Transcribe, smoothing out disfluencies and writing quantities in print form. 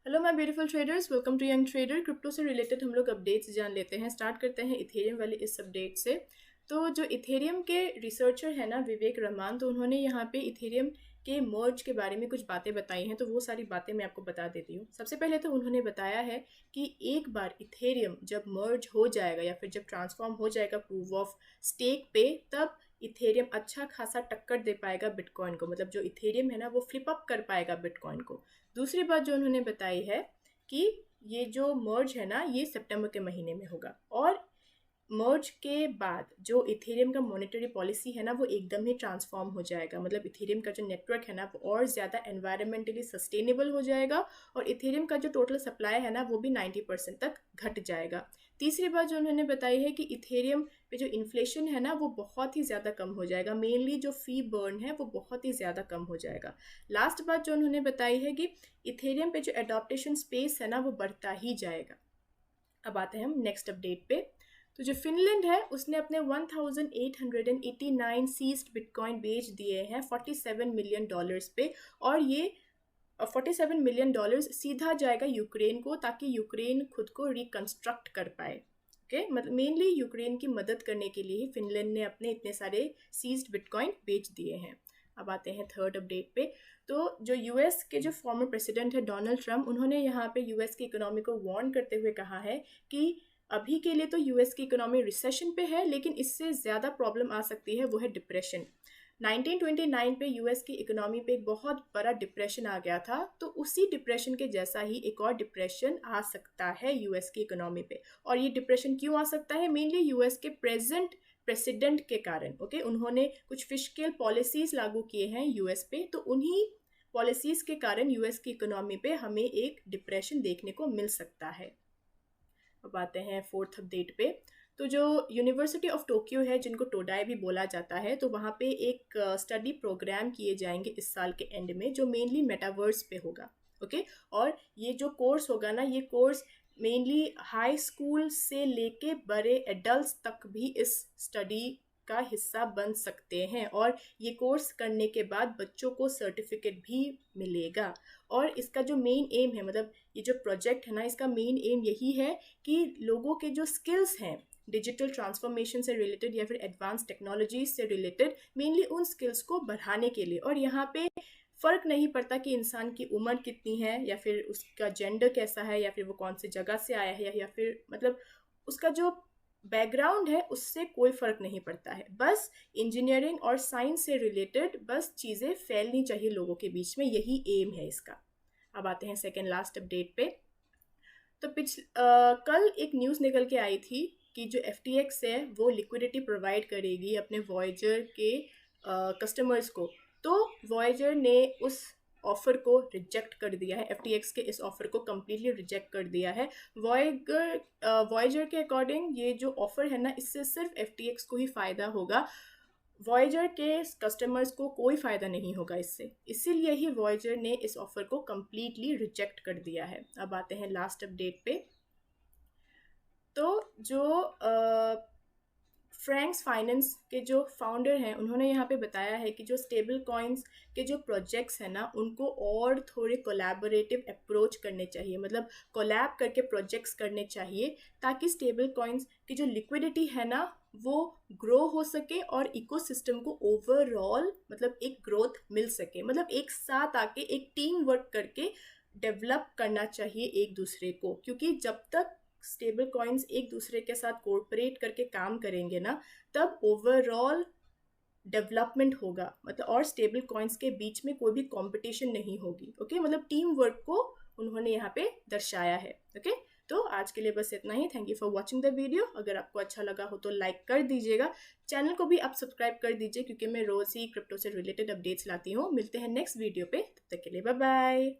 Hello my beautiful traders, welcome to Young Trader. Crypto से related हम लोग updates जान लेते हैं। स्टार्ट करते हैं इथेरियम वाले इस अपडेट से। तो जो इथेरियम के रिसर्चर है ना विवेक रहमान, तो उन्होंने यहाँ पे इथेरियम के मर्ज के बारे में कुछ बातें बताई हैं। तो वो सारी बातें मैं आपको बता देती हूँ। सबसे पहले तो उन्होंने बताया है कि एक बार इथेरियम जब मर्ज हो जाएगा या फिर जब ट्रांसफॉर्म हो जाएगा प्रूफ ऑफ स्टेक पे, तब इथेरियम अच्छा खासा टक्कर दे पाएगा बिटकॉइन को। मतलब जो इथेरियम है ना वो फ्लिप अप कर पाएगा बिटकॉइन को। दूसरी बात जो उन्होंने बताई है कि ये जो मर्ज है ना ये सितंबर के महीने में होगा, और मर्ज के बाद जो इथेरियम का मॉनेटरी पॉलिसी है ना वो एकदम ही ट्रांसफॉर्म हो जाएगा। मतलब इथेरियम का जो नेटवर्क है ना वो और ज़्यादा एनवायरमेंटली सस्टेनेबल हो जाएगा, और इथेरियम का जो टोटल सप्लाई है ना वो भी 90% तक घट जाएगा। तीसरी बात जो उन्होंने बताई है कि इथेरियम पे जो इन्फ्लेशन है ना वो बहुत ही ज़्यादा कम हो जाएगा। मेनली जो फी बर्न है वो बहुत ही ज़्यादा कम हो जाएगा। लास्ट बात जो उन्होंने बताई है कि इथेरियम पे जो एडॉप्टेशन स्पेस है ना वो बढ़ता ही जाएगा। अब आते हैं हम नेक्स्ट अपडेट पे। तो जो फिनलैंड है उसने अपने 1889 सीज्ड बिटकॉइन बेच दिए हैं $47 मिलियन पे, और ये $47 मिलियन सीधा जाएगा यूक्रेन को, ताकि यूक्रेन खुद को रिकंस्ट्रक्ट कर पाए। ओके, मतलब मेनली यूक्रेन की मदद करने के लिए ही फिनलैंड ने अपने इतने सारे सीज्ड बिटकॉइन बेच दिए हैं। अब आते हैं थर्ड अपडेट पे। तो जो यूएस के जो फॉर्मर प्रेसिडेंट है डोनाल्ड ट्रंप, उन्होंने यहाँ पे यूएस की इकोनॉमी को वार्न करते हुए कहा है कि अभी के लिए तो यूएस की इकोनॉमी रिसेशन पे है, लेकिन इससे ज़्यादा प्रॉब्लम आ सकती है, वो है डिप्रेशन। 1929 पे यूएस की इकोनॉमी पे एक बहुत बड़ा डिप्रेशन आ गया था, तो उसी डिप्रेशन के जैसा ही एक और डिप्रेशन आ सकता है यूएस की इकोनॉमी पे। और ये डिप्रेशन क्यों आ सकता है? मेनली यूएस के प्रेजेंट प्रेसिडेंट के कारण। ओके, उन्होंने कुछ फिस्कल पॉलिसीज लागू किए हैं यूएस पे, तो उन्हीं पॉलिसीज के कारण यूएस की इकोनॉमी पे हमें एक डिप्रेशन देखने को मिल सकता है। अब आते हैं फोर्थ अपडेट पे। तो जो यूनिवर्सिटी ऑफ टोक्यो है, जिनको टोडाई भी बोला जाता है, तो वहाँ पे एक स्टडी प्रोग्राम किए जाएंगे इस साल के एंड में, जो मेनली मेटावर्स पे होगा। ओके, और ये जो कोर्स होगा ना, ये कोर्स मेनली हाई स्कूल से लेके बड़े एडल्ट्स तक भी इस स्टडी का हिस्सा बन सकते हैं, और ये कोर्स करने के बाद बच्चों को सर्टिफिकेट भी मिलेगा। और इसका जो मेन एम है, मतलब ये जो प्रोजेक्ट है ना, इसका मेन एम यही है कि लोगों के जो स्किल्स हैं डिजिटल ट्रांसफॉर्मेशन से रिलेटेड या फिर एडवांस टेक्नोलॉजीज से रिलेटेड, मेनली उन स्किल्स को बढ़ाने के लिए। और यहाँ पे फ़र्क नहीं पड़ता कि इंसान की उम्र कितनी है, या फिर उसका जेंडर कैसा है, या फिर वो कौन सी जगह से आया है, या फिर मतलब उसका जो बैकग्राउंड है उससे कोई फ़र्क नहीं पड़ता है। बस इंजीनियरिंग और साइंस से रिलेटेड बस चीज़ें फैलनी चाहिए लोगों के बीच में, यही एम है इसका। अब आते हैं सेकेंड लास्ट अपडेट पे। तो कल एक न्यूज़ निकल के आई थी कि जो FTX है वो लिक्विडिटी प्रोवाइड करेगी अपने वॉयजर के कस्टमर्स को। तो वॉयजर ने उस ऑफ़र को रिजेक्ट कर दिया है। FTX के इस ऑफ़र को कम्प्लीटली रिजेक्ट कर दिया है। वॉयजर के अकॉर्डिंग ये जो ऑफ़र है ना, इससे सिर्फ FTX को ही फ़ायदा होगा, वॉयजर के कस्टमर्स को कोई फ़ायदा नहीं होगा इससे। इसीलिए ही वॉयजर ने इस ऑफ़र को कम्प्लीटली रिजेक्ट कर दिया है। अब आते हैं लास्ट अपडेट पे। तो जो फ्रैंक्स फाइनेंस के जो फाउंडर हैं, उन्होंने यहाँ पे बताया है कि जो स्टेबल कॉइन्स के जो प्रोजेक्ट्स हैं ना, उनको और थोड़े कोलैबोरेटिव अप्रोच करने चाहिए। मतलब कोलैब करके प्रोजेक्ट्स करने चाहिए, ताकि स्टेबल कॉइन्स की जो लिक्विडिटी है ना वो ग्रो हो सके, और इकोसिस्टम को ओवरऑल मतलब एक ग्रोथ मिल सके। मतलब एक साथ आके एक टीम वर्क करके डेवलप करना चाहिए एक दूसरे को, क्योंकि जब तक स्टेबल कॉइन्स एक दूसरे के साथ कोऑपरेट करके काम करेंगे ना, तब ओवरऑल डेवलपमेंट होगा। मतलब और स्टेबल कॉइन्स के बीच में कोई भी कंपटीशन नहीं होगी। ओके, मतलब टीम वर्क को उन्होंने यहाँ पे दर्शाया है। ओके, तो आज के लिए बस इतना ही। Thank you for watching the video. अगर आपको अच्छा लगा हो तो लाइक कर दीजिएगा, चैनल को भी आप सब्सक्राइब कर दीजिए, क्योंकि मैं रोज़ ही क्रिप्टो से रिलेटेड अपडेट्स लाती हूँ। मिलते हैं नेक्स्ट वीडियो पे, तब तक के लिए बाय बाय।